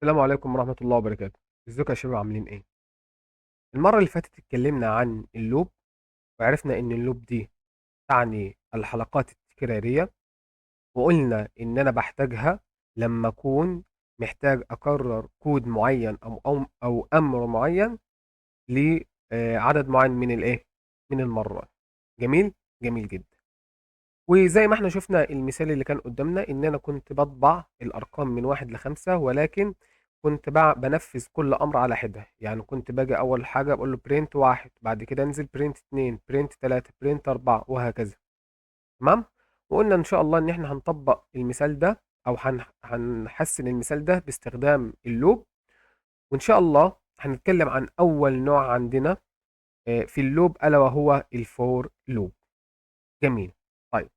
السلام عليكم ورحمة الله وبركاته. ازيكم يا شباب، عاملين ايه؟ المرة اللي فاتت اتكلمنا عن اللوب، وعرفنا ان اللوب دي تعني الحلقات التكرارية، وقلنا ان انا بحتاجها لما اكون محتاج اكرر كود معين او امر معين لعدد معين من الايه، من المرات. جميل. جميل جدا. وزي ما احنا شفنا المثال اللي كان قدامنا ان انا كنت بطبع الارقام من 1 ل5، ولكن كنت بنفذ كل امر على حده. يعني كنت باجي اول حاجه بقول له برنت 1، بعد كده انزل برنت 2، برنت 3، برنت 4، وهكذا. تمام. وقلنا ان شاء الله ان احنا هنطبق المثال ده، او هنحسن المثال ده باستخدام اللوب. وان شاء الله هنتكلم عن اول نوع عندنا في اللوب، الا وهو الفور لوب. جميل. طيب،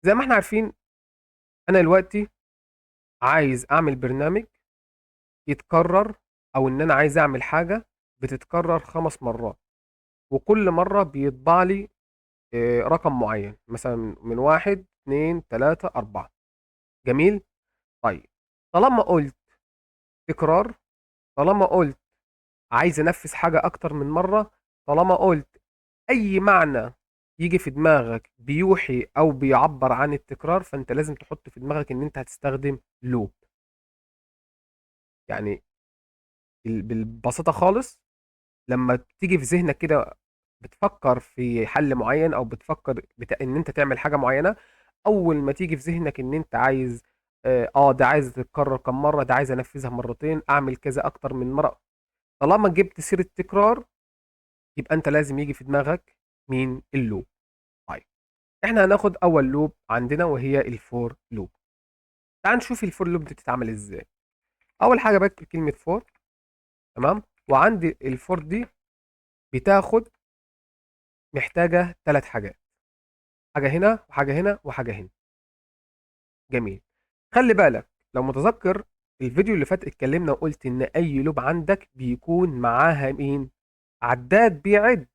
زي ما احنا عارفين، انا دلوقتي عايز اعمل برنامج يتكرر، او ان انا عايز اعمل حاجة بتتكرر 5 مرات، وكل مرة بيطبع لي رقم معين، مثلا من 1 2 3 4. جميل. طيب، طالما قلت تكرار، طالما قلت عايز انفذ حاجة اكتر من مرة، طالما قلت اي معنى يجي في دماغك بيوحي او بيعبر عن التكرار، فانت لازم تحط في دماغك ان انت هتستخدم لوب. يعني بالبساطة خالص، لما تيجي في ذهنك كده بتفكر في حل معين، او بتفكر ان انت تعمل حاجه معينه، اول ما تيجي في ذهنك ان انت عايز ده عايز تتكرر كم مره، ده عايز انفذها مرتين، اعمل كذا اكتر من مره، طالما جبت سيره تكرار يبقى انت لازم يجي في دماغك مين؟ اللوب. طيب، احنا هناخد اول لوب عندنا وهي الفور لوب. تعال نشوف الفور لوب دي بتتعمل ازاي. اول حاجه بكتب كلمه فور. تمام. وعندي الفور دي بتاخد، محتاجه 3 حاجات: حاجة هنا وحاجة هنا وحاجة هنا. جميل. خلي بالك، لو متذكر الفيديو اللي فات اتكلمنا وقلت ان اي لوب عندك بيكون معاها مين؟ عداد بيعد.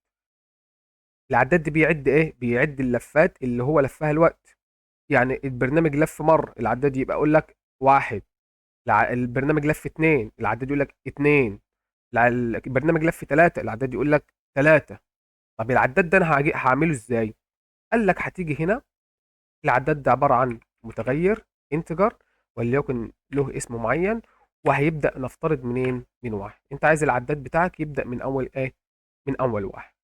العداد ده بيعد ايه؟ بيعد اللفات اللي هو لفها الوقت. يعني البرنامج لف مرة، العداد يبقى يقول لك 1. البرنامج لف 2، العداد يقول لك 2. البرنامج لف 3، العداد يقول لك 3. طب العداد ده انا هعمله ازاي؟ قال لك هتيجي هنا. العداد ده عبارة عن متغير انتجر، وليكن له اسم معين، وهيبدأ نفترض منين؟ من 1. انت عايز العداد بتاعك يبدأ من اول ايه؟ من اول 1.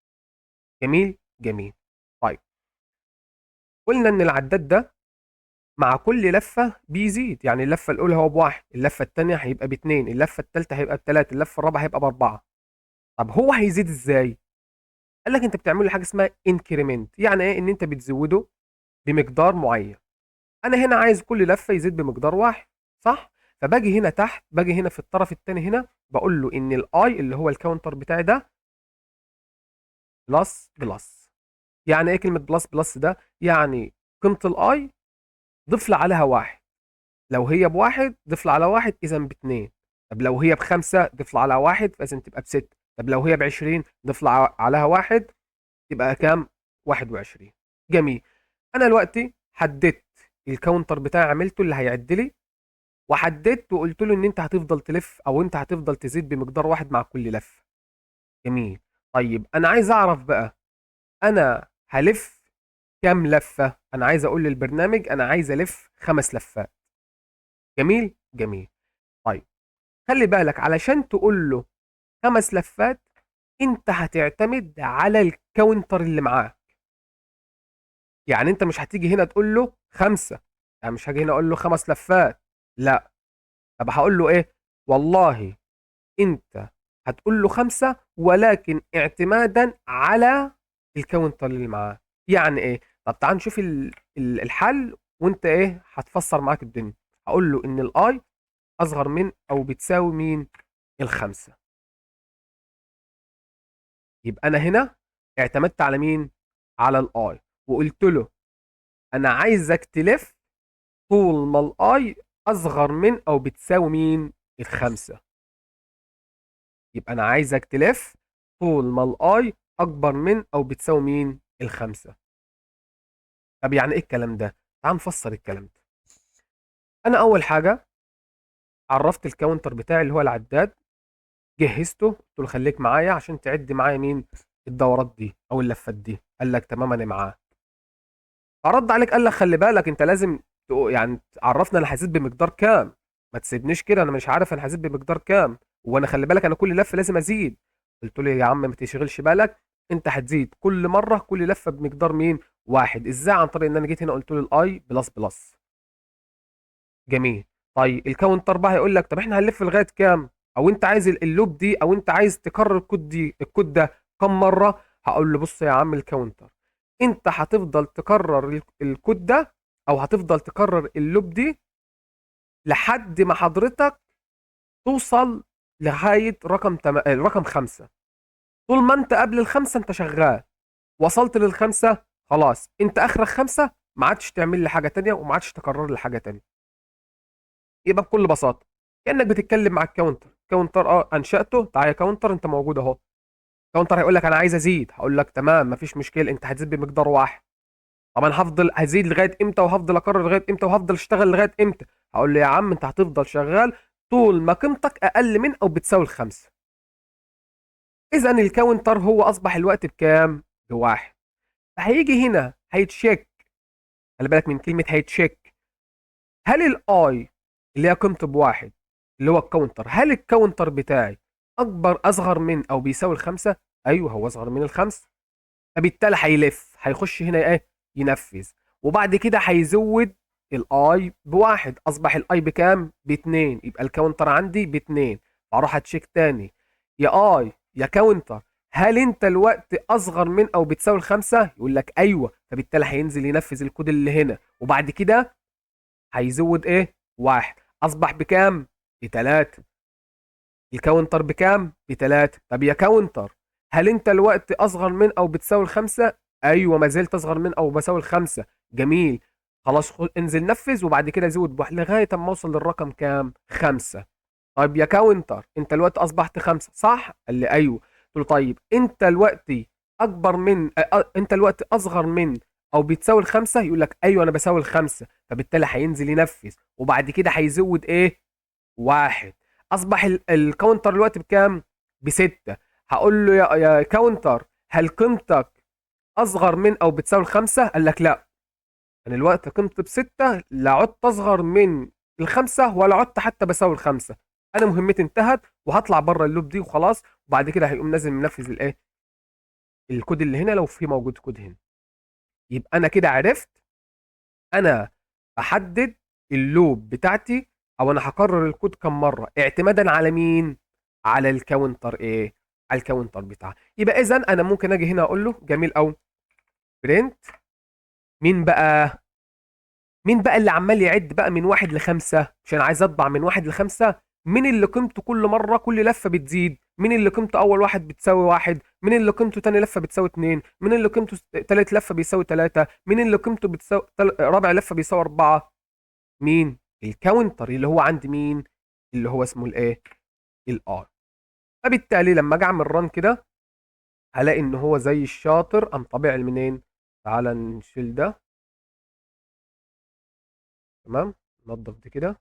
جميل. جميل. طيب، قلنا ان العداد ده مع كل لفة بيزيد. يعني اللفة الاولى هو ب1، اللفة الثانية هيبقى ب2، اللفة الثالثة هيبقى ب3، اللفة الرابعة هيبقى ب4. طب هو هيزيد ازاي؟ قال لك انت بتعمل له حاجة اسمها انكريمنت. يعني ايه؟ ان انت بتزوده بمقدار معين. انا هنا عايز كل لفه يزيد بمقدار 1، صح؟ فباجي هنا تحت، باجي هنا في الطرف الثاني هنا، بقول له ان الاي اللي هو الكاونتر بتاعي ده بلس بلس. يعني ايه كلمه بلس بلس ده؟ يعني قيمه الاي ضيف لي عليها 1. لو هي ب1 ضيف لي على 1، اذا ب2. طب لو هي ب5 ضيف لي على 1، فاذا تبقى ب6. طب لو هي ب20 ضيف لي عليها 1، تبقى كام؟ 21. جميل. انا دلوقتي حددت الكاونتر بتاعي، عملته اللي هيعد لي، وحددت وقلت له ان انت هتفضل تلف، او انت هتفضل تزيد بمقدار 1 مع كل لف. جميل. طيب انا عايز اعرف بقى، انا هلف كام لفة؟ انا عايز اقول للبرنامج انا عايز الف 5 لفات. جميل. جميل. طيب، خلي بالك، علشان تقول له 5 لفات انت هتعتمد على الكاونتر اللي معاه. يعني انت مش هتيجي هنا تقول له 5، يعني مش هاجي هنا اقول له 5 لفات، لا. طب هقول له ايه؟ والله انت هتقول له 5، ولكن اعتمادا على الكاونتر اللي معاه. يعني ايه؟ طب تعال نشوف الحل، وانت ايه هتفسر معاك الدنيا. هقول له ان الاي اصغر من او بتساوي مين؟ ال5. يبقى انا هنا اعتمدت على مين؟ على الاي. وقلت له انا عايزك تلف طول ما الاي اصغر من او بتساوي مين؟ ال5. يبقى انا عايزك تلف طول ما الاي اكبر من او بتساوي مين؟ ال5. طب يعني ايه الكلام ده؟ تعال نفسر الكلام ده. انا اول حاجه عرفت الكاونتر بتاعي اللي هو العداد، جهزته، قلت له خليك معايا عشان تعد معايا مين الدورات دي او اللفات دي. قال لك تمام انا معاه. فرد عليك قال لك خلي بالك انت لازم يعني عرفنا انا هزيد بمقدار كام، ما تسيبنيش كده انا مش عارف انا هزيد بمقدار كام، وانا خلي بالك انا كل لفه لازم ازيد. قلت له يا عم ما تشغلش بالك، انت هتزيد كل مره كل لفه بمقدار مين واحد. ازاي؟ عن طريق ان انا جيت هنا قلت له الاي بلس بلس. جميل. طيب الكاونتر بقى هيقول لك طب احنا هنلف لغايه كام، او انت عايز اللوب دي او انت عايز تكرر الكود ده كم مره. هقول له بص يا عم الكاونتر، انت هتفضل تكرر الكود ده او هتفضل تكرر اللوب دي لحد ما حضرتك توصل لغايه رقم 5. طول ما انت قبل الخمسه انت شغال، وصلت للخمسه خلاص انت اخرك 5، ما عادش تعمل لي حاجه تانية وما عادش تكرر لي حاجه تانية. يبقى بكل بساطه كانك بتتكلم مع الكاونتر. كاونتر انشاته، تعالى يا كاونتر انت موجود اهو. كاونتر هيقول لك انا عايز ازيد، هقول لك تمام مفيش مشكله انت هتزيد بمقدار واحد. طب انا هفضل هزيد لغايه امتى وهفضل اكرر لغايه امتى وهفضل اشتغل لغايه امتى؟ هقول له يا عم انت هتفضل شغال طول ما قيمتك اقل من او بتساوي الخمسه. اذا الكاونتر هو اصبح الوقت بكام؟ بواحد. فهيجي هنا هيتشيك، خلي بالك من كلمه هيتشيك، هل الاي اللي هي قيمته بواحد اللي هو الكاونتر، هل الكاونتر بتاعي اصغر من او بيساوي الخمسه؟ ايوه هو اصغر من الخمسه. فبالتالي هيلف هيخش هنا ايه ينفذ، وبعد كده هيزود الاي بواحد، اصبح الاي بكام؟ باتنين، يبقى الكاونتر عندي باتنين. فاروح اتشيك تاني، يا اي يا كاونتر هل انت الوقت اصغر من او بتساوي الخمسه؟ يقول لك ايوه، فبالتالي هينزل ينفذ الكود اللي هنا، وبعد كده هيزود ايه واحد، اصبح بكام؟ بتلاتة. الكاونتر بكام؟ بتلاتة. طب يا كاونتر هل انت الوقت اصغر من او بتساوي الخمسة؟ ايوه ما زلت اصغر من او بساوي الخمسة. جميل. خلاص انزل نفذ وبعد كده زود بواحد لغاية اما اوصل للرقم كام؟ خمسة. طيب يا كاونتر انت الوقت اصبحت خمسة صح؟ قال لي ايوه. قلت له طيب انت الوقت اكبر من انت الوقت اصغر من او بتساوي الخمسة؟ يقول لك ايوه انا بساوي الخمسة. فبالتالي هينزل ينفذ وبعد كده هيزود ايه واحد، اصبح الكاونتر الوقت بكام؟ بستة. هقول له يا كاونتر هل قيمتك اصغر من او بتساوي الخمسة؟ قال لك لا، انا الوقت قيمتي بستة، لا عدت اصغر من الخمسة ولا عدت حتى بساوي الخمسة. انا مهمتي انتهت وهطلع بره اللوب دي وخلاص. وبعد كده هيقوم نازل منفذ الايه الكود اللي هنا لو في موجود كود هنا. يبقى انا كده عرفت انا احدد اللوب بتاعتي او انا هكرر الكود كم مره اعتمادا على مين؟ على الكاونتر ايه؟ على الكاونتر بتاعي. يبقى اذا انا ممكن اجي هنا اقول له جميل قوي برنت مين بقى، مين بقى اللي عمال يعد بقى من واحد لخمسة عشان عايز اطبع من واحد لخمسة؟ مين اللي قيمته كل مرة كل لفة بتزيد؟ مين اللي قيمته أول واحد بتساوي واحد؟ مين اللي قيمته تاني لفة بتساوي اتنين؟ مين اللي قيمته تالت لفة بيساوي تلاتة؟ مين اللي قيمته بتساوي رابع لفة بيساوي أربعة؟ مين؟ الكاونتر اللي هو عند مين؟ اللي هو اسمه الايه؟ الار. فبالتالي لما اجي اعمل ران كده هلاقي ان هو زي الشاطر قام طابع لي منين؟ تعالى نشيل ده. تمام. ننضف دي كده.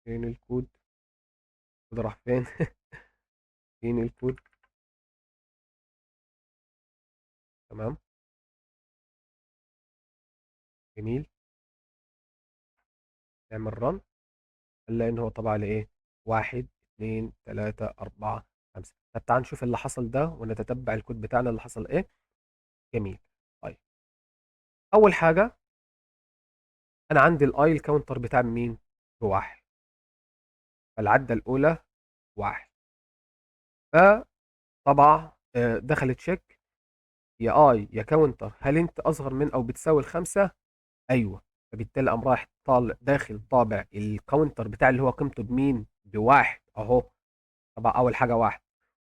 فين الكود؟ الكود راح فين؟ فين الكود؟ تمام. جميل. نعمل ران هنلاقي ان هو طبع لي ايه؟ واحد اتنين تلاتة أربعة خمسة. طب تعال نشوف اللي حصل ده ونتتبع الكود بتاعنا اللي حصل ايه. جميل. طيب أول حاجة أنا عندي الأي الكاونتر بتاع مين؟ بواحد. فالعدة الأولى واحد. فطبع دخل تشيك، يا اي يا كاونتر هل انت اصغر من او بتساوي الخمسه؟ ايوه. فبالتالي قام رايح طالع داخل طابع الكاونتر بتاع اللي هو قيمته بمين؟ بواحد اهو. طبعا اول حاجه واحد،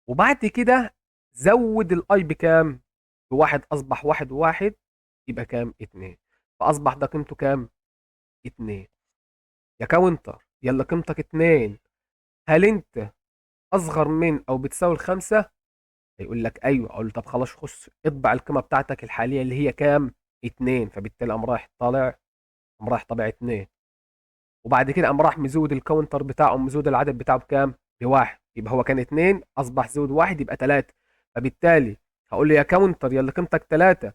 وبعد كده زود الاي بكام؟ بواحد، اصبح واحد وواحد يبقى كام؟ اتنين. فاصبح ده قيمته كام؟ اتنين. يا كاونتر يلا قيمتك اتنين، هل انت اصغر من او بتساوي الخمسة؟ هيقول لك ايوه. اقول له طب خلاص خش اطبع القيمة بتاعتك الحالية اللي هي كام؟ اتنين. فبالتالي قام رايح طالع، قام رايح طابع اتنين. وبعد كده قام راح مزود الكاونتر بتاعه، مزود العدد بتاعه بكام؟ بواحد. يبقى هو كان اتنين اصبح زود واحد يبقى تلاتة. فبالتالي هقول له يا كاونتر يلا قيمتك تلاتة،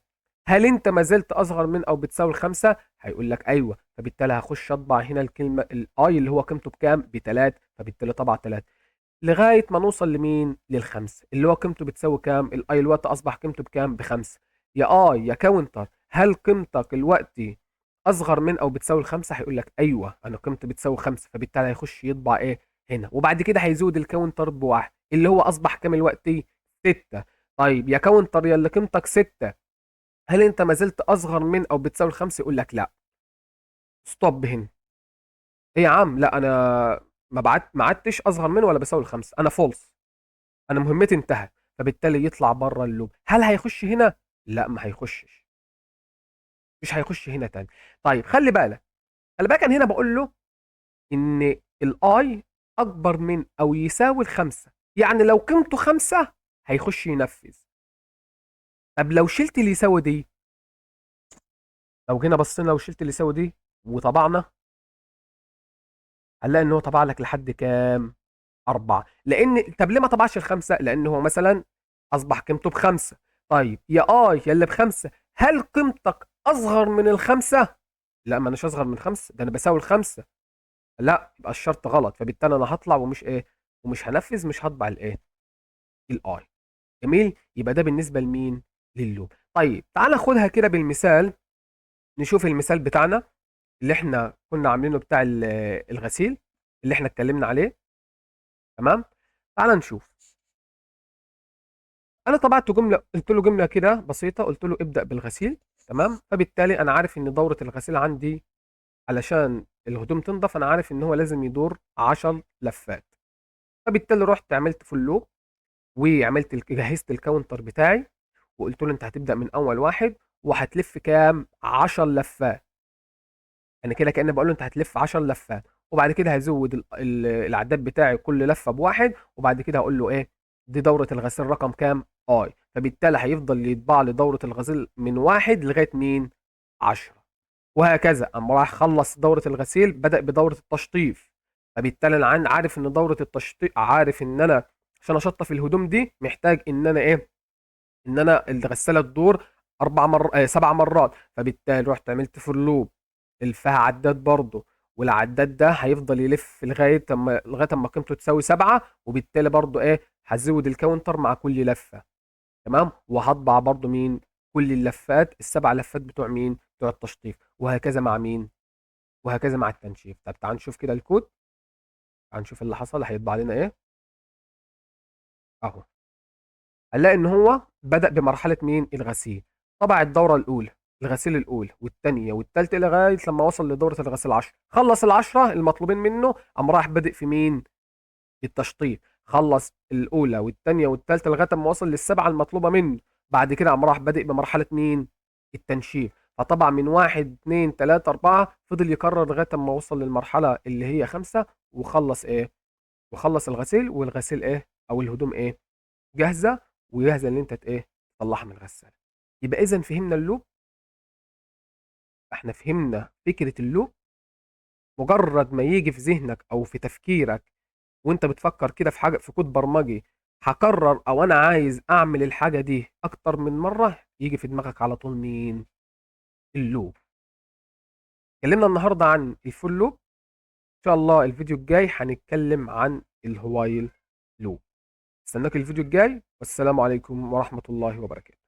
هل انت ما زلت اصغر من او بتساوي الخمسة؟ هيقول لك ايوه. فبالتالي هخش اطبع هنا الكلمة الاي اللي هو قيمته بكام؟ بتلاتة. فبالتالي طبع تلاتة لغاية ما نوصل لمين؟ للخمسة اللي هو قيمته بتساوي كام؟ الاي الوقت اصبح قيمته بكام؟ بخمسة. يا يا كاونتر هل قيمتك الوقت اصغر من او بتساوي الخمسة؟ هيقول لك ايوه انا قيمتي بتساوي خمسة. فبالتالي هيخش يطبع ايه؟ هنا. وبعد كده هيزود الكاونتر بواحد اللي هو اصبح كام الوقت؟ ستة. طيب يا كاونتر يا اللي قيمتك ستة، هل انت ما زلت اصغر من او بتساوي الخمسة؟ يقول لك لا. ستوب هنا. ايه يا عم؟ لا انا ما عدتش اصغر من ولا بساوي الخمسة، انا فولس، انا مهمتي انتهت. فبالتالي يطلع بره اللوب. هل هيخش هنا؟ لا ما هيخشش، مش هيخش هنا تاني. طيب خلي بالك، خلي بالك انا هنا بقول له ان الاي اكبر من او يساوي الخمسة، يعني لو قيمته خمسة هيخش ينفذ. طب لو شلت اللي يساوي دي، لو جينا بصينا لو شلت اللي يساوي دي وطبعنا، هنلاقي ان هو طبع لك لحد كام؟ أربعة. لأن طب ليه ما طبعش الخمسة؟ لأن هو مثلا أصبح قيمته بخمسة. طيب يا يا اللي بخمسة، هل قيمتك أصغر من الخمسة؟ لا ما أناش أصغر من خمسة، ده أنا بساوي الخمسة. لا يبقى الشرط غلط. فبالتالي أنا هطلع ومش إيه، ومش هنفذ، مش هطبع الإيه؟ الآي. جميل. يبقى ده بالنسبة لمين؟ لللوب. طيب تعال ناخدها كده بالمثال، نشوف المثال بتاعنا اللي احنا كنا عاملينه بتاع الغسيل اللي احنا اتكلمنا عليه. تمام. تعال نشوف. انا طبعت جمله، قلت له جمله كده بسيطه، قلت له ابدا بالغسيل. تمام. فبالتالي انا عارف ان دوره الغسيل عندي علشان الهدوم تنضف انا عارف ان هو لازم يدور 10 لفات. فبالتالي رحت عملت فول لوب، وعملت جهزت الكاونتر بتاعي، وقلت له انت هتبدا من اول واحد وهتلف كام؟ 10 لفات. انا كده كاني بقول له انت هتلف 10 لفات. وبعد كده هزود العداد بتاعي كل لفه بواحد. وبعد كده هقول له ايه؟ دي دوره الغسيل رقم كام؟ اي. فبالتالي هيفضل يطبع لي دوره الغسيل من واحد لغايه مين؟ 10. وهكذا اما راح خلص دوره الغسيل بدا بدوره التشطيف. فبالتالي انا عارف ان دوره التشطيف، عارف ان انا عشان اشطف الهدوم دي محتاج ان انا ايه؟ ان انا الغساله تدور سبع مرات. فبالتالي رحت عملت فور لوب الفها عداد برضه، والعداد ده هيفضل يلف لغايه اما قيمته تساوي سبعه. وبالتالي برضه ايه؟ هزود الكاونتر مع كل لفه. تمام. وهطبع برضه مين؟ كل اللفات السبع لفات بتوع مين؟ بتوع التشطيف. وهكذا مع مين؟ وهكذا مع التنشيف. طب تعال نشوف كده الكود، تعال نشوف اللي حصل هيطبع لنا ايه. اهو هنلاقي ان هو بدأ بمرحلة مين؟ الغسيل. طبع الدورة الأولى، الغسيل الأولى والثانية والثالثة لغاية لما وصل لدورة الغسيل 10. خلص العشرة المطلوبين منه، قام راح بادئ في مين؟ التشطيب. خلص الأولى والثانية والثالثة لغاية ما وصل للسبعة المطلوبة منه. بعد كده قام راح بادئ بمرحلة مين؟ التنشيف. فطبعا من واحد اتنين تلاتة أربعة فضل يكرر لغاية ما وصل للمرحلة اللي هي خمسة. وخلص إيه؟ وخلص الغسيل. والغسيل إيه؟ أو الهدوم إيه؟ جاهزه، وجاهزه ان انت ايه؟ تطلعها من الغساله. يبقى اذا فهمنا اللوب. احنا فهمنا فكره اللوب. مجرد ما يجي في ذهنك او في تفكيرك وانت بتفكر كده في حاجه في كود برمجي، هكرر او انا عايز اعمل الحاجه دي اكتر من مره، يجي في دماغك على طول مين؟ اللوب. اتكلمنا النهارده عن الفول لوب. ان شاء الله الفيديو الجاي هنتكلم عن الهوايل لوب. استناك الفيديو الجاي، والسلام عليكم ورحمه الله وبركاته.